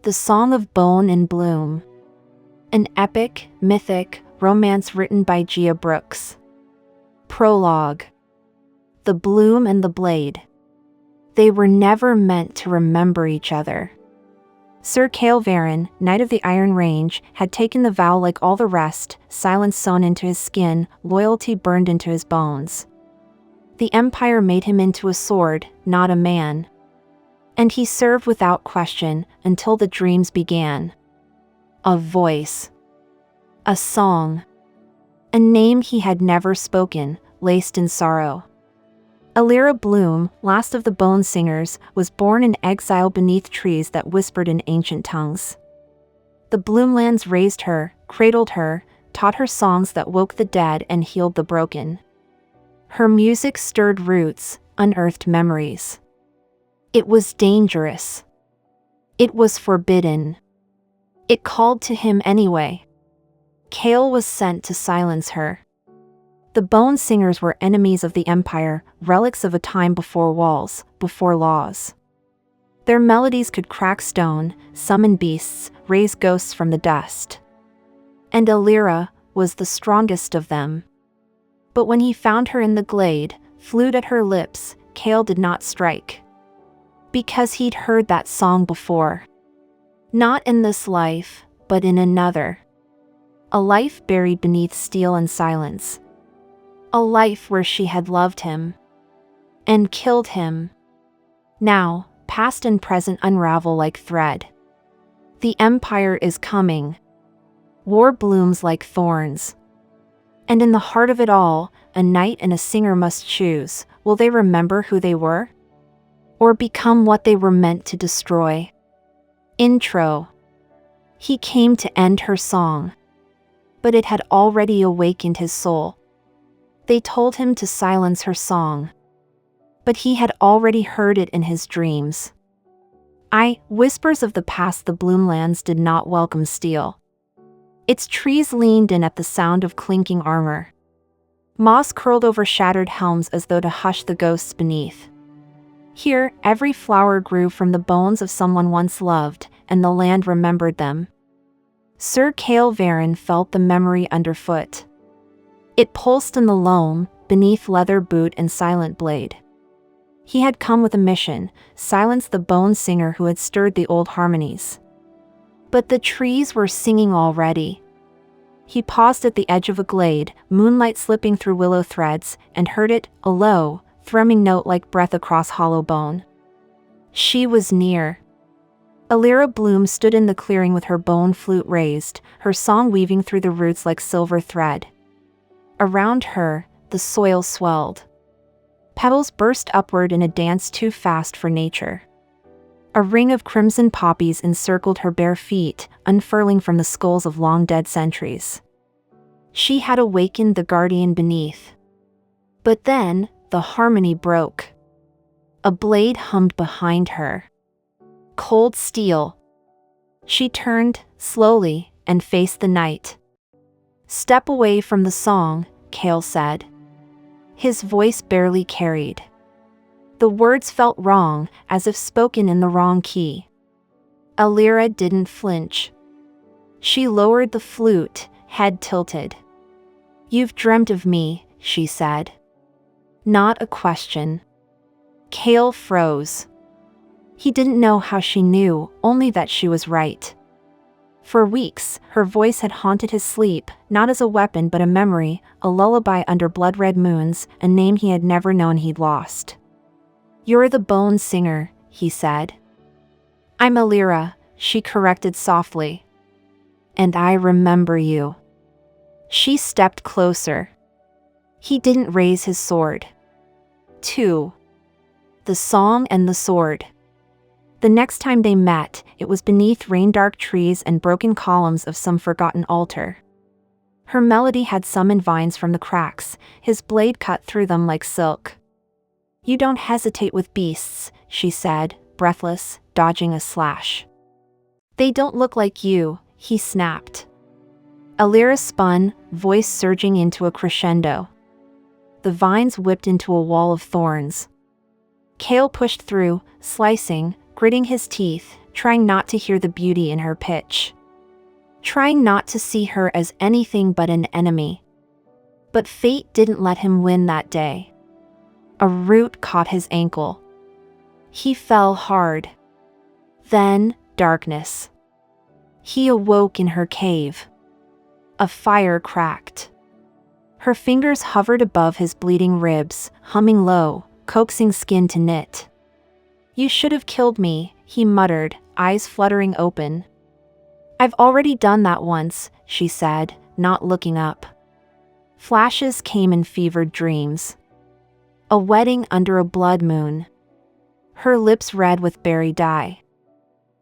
The Song of Bone and Bloom. An epic, mythic romance written by Gia Brooks. Prologue. The Bloom and the Blade. They were never meant to remember each other. Sir Kael Varyn, Knight of the Iron Range, had taken the vow like all the rest, silence sewn into his skin, loyalty burned into his bones. The Empire made him into a sword, not a man. And he served without question until the dreams began. A voice. A song. A name he had never spoken, laced in sorrow. Elira Bloom, last of the Bone Singers, was born in exile beneath trees that whispered in ancient tongues. The Bloomlands raised her, cradled her, taught her songs that woke the dead and healed the broken. Her music stirred roots, unearthed memories. It was dangerous. It was forbidden. It called to him anyway. Kael was sent to silence her. The Bone Singers were enemies of the Empire, relics of a time before walls, before laws. Their melodies could crack stone, summon beasts, raise ghosts from the dust. And Elira was the strongest of them. But when he found her in the glade, flute at her lips, Kael did not strike. Because he'd heard that song before. Not in this life, but in another. A life buried beneath steel and silence. A life where she had loved him. And killed him. Now, past and present unravel like thread. The Empire is coming. War blooms like thorns. And in the heart of it all, a knight and a singer must choose. Will they remember who they were? Or become what they were meant to destroy? Intro. He came to end her song. But it had already awakened his soul. They told him to silence her song. But he had already heard it in his dreams. Whispers of the past. The Bloomlands did not welcome steel. Its trees leaned in at the sound of clinking armor. Moss curled over shattered helms as though to hush the ghosts beneath. Here, every flower grew from the bones of someone once loved, and the land remembered them. Sir Kael Varyn felt the memory underfoot. It pulsed in the loam, beneath leather boot and silent blade. He had come with a mission, silence the Bone Singer who had stirred the old harmonies. But the trees were singing already. He paused at the edge of a glade, moonlight slipping through willow threads, and heard it, a low, thrumming note like breath across hollow bone. She was near. Elira Bloom stood in the clearing with her bone flute raised, her song weaving through the roots like silver thread. Around her, the soil swelled. Petals burst upward in a dance too fast for nature. A ring of crimson poppies encircled her bare feet, unfurling from the skulls of long-dead centuries. She had awakened the guardian beneath. But then, the harmony broke. A blade hummed behind her. Cold steel. She turned, slowly, and faced the knight. "Step away from the song," Kael said. His voice barely carried. The words felt wrong, as if spoken in the wrong key. Elira didn't flinch. She lowered the flute, head tilted. "You've dreamt of me," she said. Not a question. Kael froze. He didn't know how she knew, only that she was right. For weeks, her voice had haunted his sleep, not as a weapon but a memory, a lullaby under blood-red moons, a name he had never known he'd lost. "You're the Bone Singer," he said. "I'm Elira," she corrected softly. "And I remember you." She stepped closer. He didn't raise his sword. 2. The Song and the Sword. The next time they met, it was beneath rain-dark trees and broken columns of some forgotten altar. Her melody had summoned vines from the cracks, his blade cut through them like silk. "You don't hesitate with beasts," she said, breathless, dodging a slash. "They don't look like you," he snapped. Elira spun, voice surging into a crescendo. The vines whipped into a wall of thorns. Kael pushed through, slicing, gritting his teeth, trying not to hear the beauty in her pitch. Trying not to see her as anything but an enemy. But fate didn't let him win that day. A root caught his ankle. He fell hard. Then, darkness. He awoke in her cave. A fire cracked. Her fingers hovered above his bleeding ribs, humming low, coaxing skin to knit. "You should have killed me," he muttered, eyes fluttering open. "I've already done that once," she said, not looking up. Flashes came in fevered dreams. A wedding under a blood moon. Her lips red with berry dye.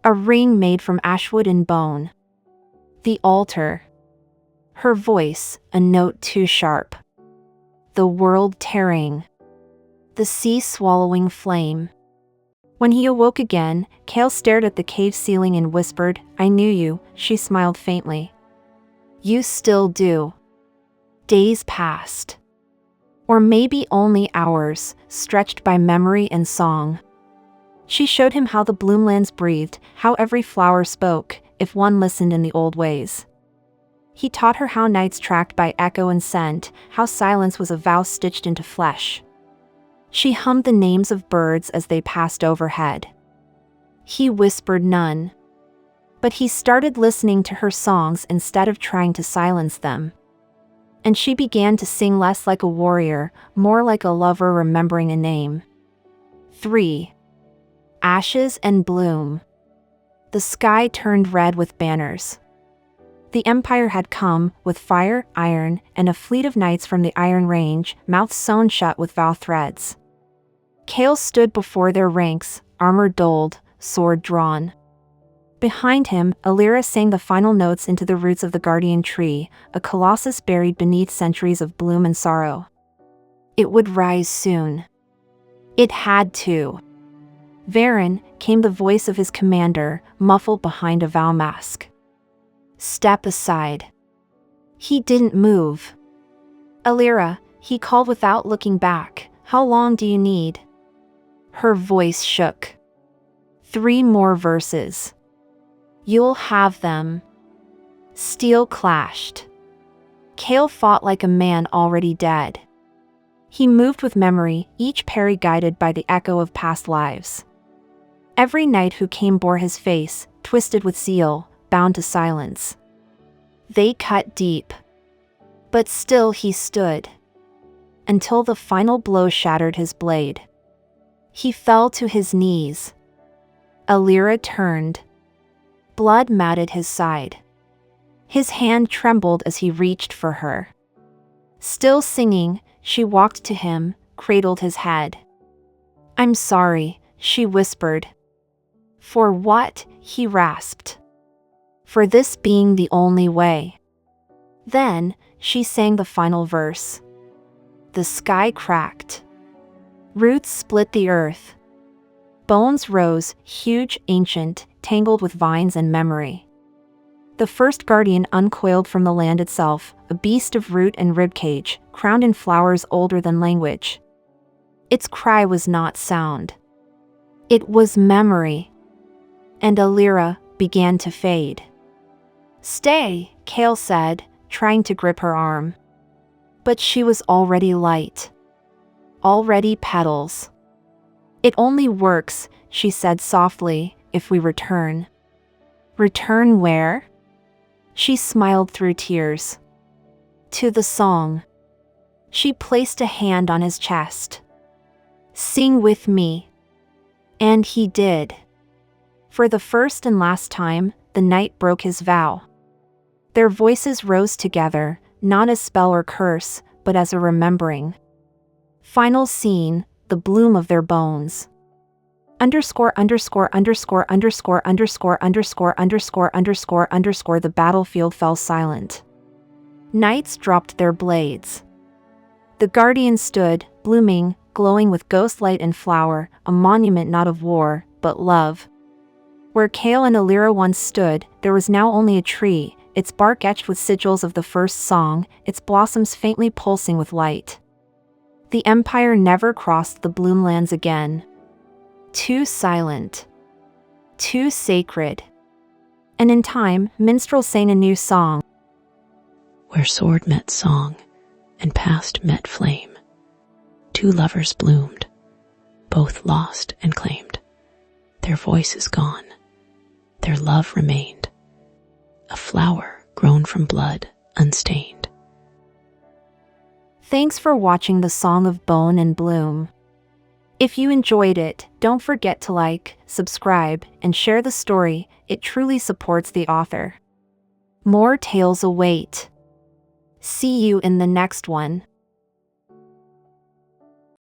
A ring made from ashwood and bone. The altar. Her voice, a note too sharp. The world tearing. The sea swallowing flame. When he awoke again, Kael stared at the cave ceiling and whispered, "I knew you," she smiled faintly. "You still do." Days passed. Or maybe only hours, stretched by memory and song. She showed him how the Bloomlands breathed, how every flower spoke, if one listened in the old ways. He taught her how nights tracked by echo and scent, how silence was a vow stitched into flesh. She hummed the names of birds as they passed overhead. He whispered none. But he started listening to her songs instead of trying to silence them. And she began to sing less like a warrior, more like a lover remembering a name. 3. Ashes and bloom. The sky turned red with banners. The Empire had come, with fire, iron, and a fleet of knights from the Iron Range, mouths sewn shut with vow threads. Kael stood before their ranks, armor dulled, sword drawn. Behind him, Elira sang the final notes into the roots of the guardian tree, a colossus buried beneath centuries of bloom and sorrow. It would rise soon. It had to. Varyn, came the voice of his commander, muffled behind a vow mask. "Step aside." He didn't move. "Elira," he called without looking back, "how long do you need?" Her voice shook. 3 more verses. "You'll have them." Steel clashed. Kael fought like a man already dead. He moved with memory, each parry guided by the echo of past lives. Every knight who came bore his face, twisted with zeal, bound to silence. They cut deep. But still he stood. Until the final blow shattered his blade. He fell to his knees. Elira turned. Blood matted his side. His hand trembled as he reached for her. Still singing, she walked to him, cradled his head. "I'm sorry," she whispered. "For what?" he rasped. "For this being the only way." Then, she sang the final verse. The sky cracked. Roots split the earth. Bones rose, huge, ancient, tangled with vines and memory. The first guardian uncoiled from the land itself, a beast of root and ribcage, crowned in flowers older than language. Its cry was not sound. It was memory. And Elira began to fade. "Stay," Kael said, trying to grip her arm. But she was already light. Already petals. "It only works," she said softly, "if we return." "Return where?" She smiled through tears. "To the song." She placed a hand on his chest. "Sing with me." And he did. For the first and last time, the knight broke his vow. Their voices rose together, not as spell or curse, but as a remembering. Final scene, the bloom of their bones. Underscore underscore underscore underscore underscore underscore underscore underscore underscore the battlefield fell silent. Knights dropped their blades. The guardian stood, blooming, glowing with ghost light and flower, a monument not of war, but love. Where Kael and Elira once stood, there was now only a tree, its bark etched with sigils of the first song, its blossoms faintly pulsing with light. The Empire never crossed the Bloomlands again. Too silent. too sacred. And in time, minstrels sang a new song. Where sword met song and past met flame, two lovers bloomed, both lost and claimed. Their voice is gone, their love remained, a flower grown from blood unstained. Thanks for watching The Song of Bone and Bloom. If you enjoyed it, don't forget to like, subscribe, and share the story. It truly supports the author. More tales await. See you in the next one.